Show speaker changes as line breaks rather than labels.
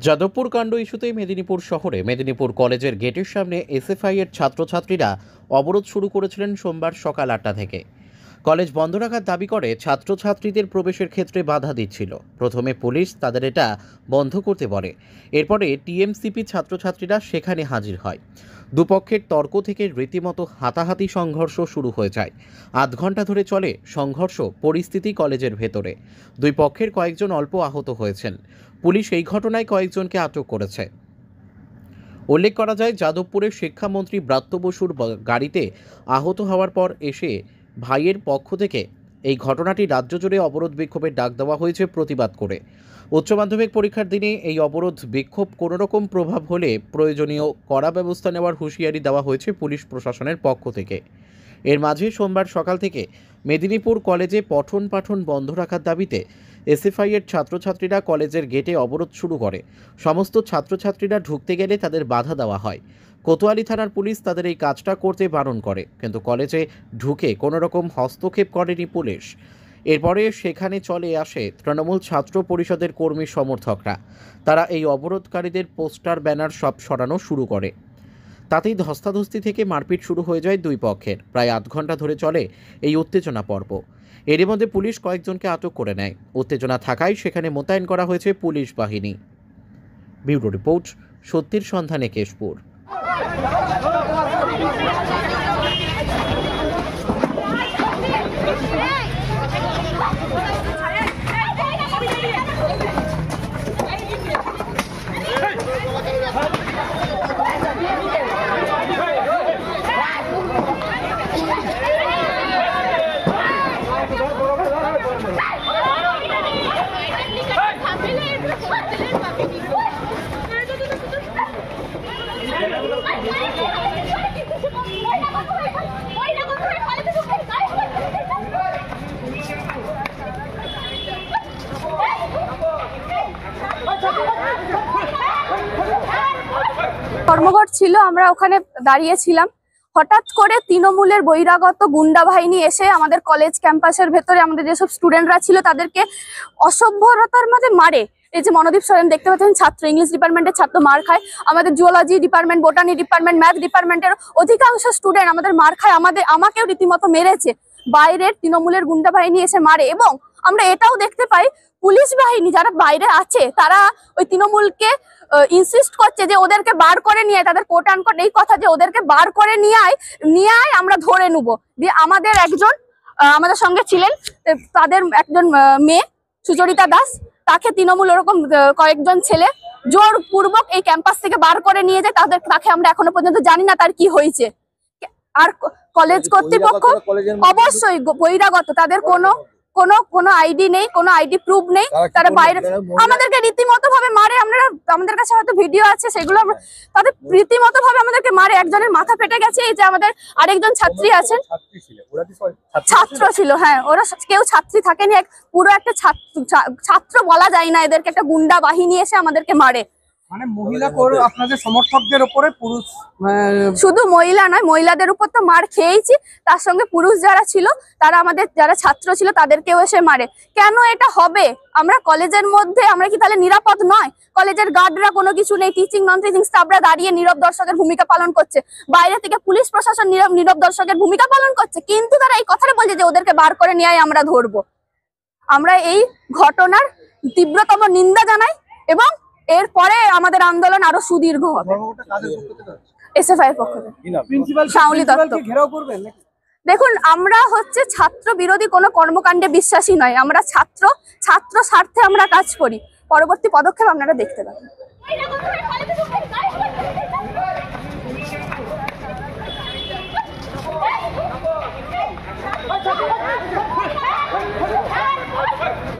যাদবপুর কাণ্ড ইস্যুতে মেদিনীপুর শহরে মেদিনীপুর কলেজের গেটের সামনে এসএফআই এর ছাত্রছাত্রীরা অবরোধ শুরু করেছিলেন সোমবার সকাল 8টা থেকে। কলেজ বন্ধ রাখার দাবি করে ছাত্রছাত্রীদের প্রবেশের ক্ষেত্রে বাধা দিচ্ছিল। প্রথমে পুলিশ তাদের এটা বন্ধ করতে বলে, এরপরে টিএমসিপি ছাত্রছাত্রীরা সেখানে হাজির হয়। দুপক্ষের তর্ক থেকে রীতিমতো হাতাহাতি সংঘর্ষ শুরু হয়ে যায়। আধ ঘন্টা ধরে চলে সংঘর্ষ পরিস্থিতি কলেজের ভেতরে। দুই পক্ষের কয়েকজন অল্প আহত হয়েছেন। পুলিশ এই ঘটনায় কয়েকজনকে আটক করেছে। উল্লেখ করা যায়, যাদবপুরের শিক্ষামন্ত্রী ব্রাত্য বসুর গাড়িতে আহত হওয়ার পর এসে ভাইয়ের পক্ষ থেকে এই ঘটনাটি রাজ্য জুড়ে অবরোধ বিক্ষোভের ডাক দেওয়া হয়েছে প্রতিবাদ করে। উচ্চ মাধ্যমিক পরীক্ষার দিনে এই অবরোধ বিক্ষোভ কোনো রকম প্রভাব হলে প্রয়োজনীয় কড়া ব্যবস্থা নেওয়ার হুঁশিয়ারি দেওয়া হয়েছে পুলিশ প্রশাসনের পক্ষ থেকে। এর মাঝে সোমবার সকাল থেকে মেদিনীপুর কলেজে পঠন পাঠন বন্ধ রাখার দাবিতে এসএফআই এর ছাত্রছাত্রীরা কলেজের গেটে অবরোধ শুরু করে। সমস্ত ছাত্রছাত্রীরা ঢুকতে গেলে তাদের বাধা দেওয়া হয়। কোতোয়ালি থানার পুলিশ তাদের এই কাজটা করতে বারণ করে, কিন্তু কলেজে ঢুকে কোনো রকম হস্তক্ষেপ করেনি পুলিশ। এরপরে সেখানে চলে আসে তৃণমূল ছাত্র পরিষদের কর্মী সমর্থকরা। তারা এই অবরোধকারীদের পোস্টার ব্যানার সব সরানো শুরু করে। তাতেই ধস্তাধস্তি থেকে মারপিট শুরু হয়ে যায় দুই পক্ষের। প্রায় আধ ঘন্টা ধরে চলে এই উত্তেজনা পর্ব। এরই মধ্যে পুলিশ কয়েকজনকে আটক করে নেয়। উত্তেজনা থাকায় সেখানে মোতায়েন করা হয়েছে পুলিশ বাহিনী। ব্যুরো রিপোর্ট, সত্যের সন্ধানে কেশপুর।
ধর্মঘট ছিল, আমরা ওখানে দাঁড়িয়েছিলাম। হঠাৎ করে তৃণমূলের বহিরাগত গুন্ডা বাহিনী এসে আমাদের কলেজ ক্যাম্পাসের ভেতরে আমাদের যেসব স্টুডেন্টরা ছিল তাদেরকে অসভ্যতার মধ্যে মারে। এই যে মনোদীপ সরেন দেখতে পাচ্ছেন, ছাত্র, ইংলিশ ডিপার্টমেন্টের ছাত্র মার খায়, আমাদের zoology department, botany department, math ডিপার্টমেন্টের অধিকাংশ স্টুডেন্ট আমাদের মার খায়। আমাকেও রীতিমতো মেরেছে। বাইরের তৃণমূলের গুন্ডা বাহিনী এসে মারে, এবং আমরা এটাও দেখতে পাই পুলিশ বাহিনী যারা বাইরে আছে তারা ওই তৃণমূলকে ইনসিস্ট করছে যে ওদেরকে বার করে নিয়ে আয়, তাদের কোট আনকোট এই কথা যে ওদেরকে বার করে নিয়ে আয় আমরা ধরে নেব। দিয়ে আমাদের একজন আমাদের সঙ্গে ছিলেন, তাদের একজন মেয়ে সুচরিতা দাস, তাকে তৃণমূল ওরকম কয়েকজন ছেলে জোরপূর্বক এই ক্যাম্পাস থেকে বার করে নিয়ে যায়। তাকে আমরা এখনো পর্যন্ত জানি না তার কি হয়েছে। আর কলেজ কর্তৃপক্ষ অবশ্যই বহিরাগত, তাদের কোনো আইডি নেই, কোনো আইডি প্রুফ নেই। তারা বাইরে আমাদেরকে রীতিমতো ভাবে মারে। আমাদের কাছে হয়তো ভিডিও আছে, সেগুলো তাদের রীতিমতো ভাবে আমাদেরকে মারে। একজনের মাথা ফেটে গেছে। এই যে আমাদের আরেকজন ছাত্রী আছেন, ছাত্র ছিল, হ্যাঁ, ওরা কেউ ছাত্রী থাকেনি, পুরো একটা ছাত্র বলা যায় না, এদেরকে একটা গুন্ডা বাহিনী এসে আমাদেরকে মারে।
মানে মহিলা আপনাদের সমর্থকদের উপরে পুরুষ,
শুধু মহিলা নয়, মহিলাদের উপর তো মার খেয়েছি, তার সঙ্গে পুরুষ যারা ছিল তারা আমাদের যারা ছাত্র ছিল তাদেরকেও এসে মারে। কেন এটা হবে? আমরা কলেজের মধ্যে আমরা কি তাহলে নিরাপদ নয়? কলেজের গার্ডরা কোনো কিছু নেই, টিচিং নন টিচিং স্টাফরা দাঁড়িয়ে নীরব দর্শকের ভূমিকা পালন করছে, বাইরে থেকে পুলিশ প্রশাসন নীরব দর্শকের ভূমিকা পালন করছে, কিন্তু তারা এই কথাটা বলছে যে ওদেরকে বার করে নিয়ে আমরা ধরবো। আমরা এই ঘটনার তীব্রতম নিন্দা জানাই, এবং এরপরে আমাদের আন্দোলন আরো সুদীর্ঘ হবে। এসএফআই এর পক্ষ থেকে দেখুন, আমরা হচ্ছে ছাত্র বিরোধী কোনো কর্মকাণ্ডে বিশ্বাসী নয়। আমরা ছাত্র স্বার্থে আমরা কাজ করি। পরবর্তী পদক্ষেপ আপনারা দেখতে পাবেন।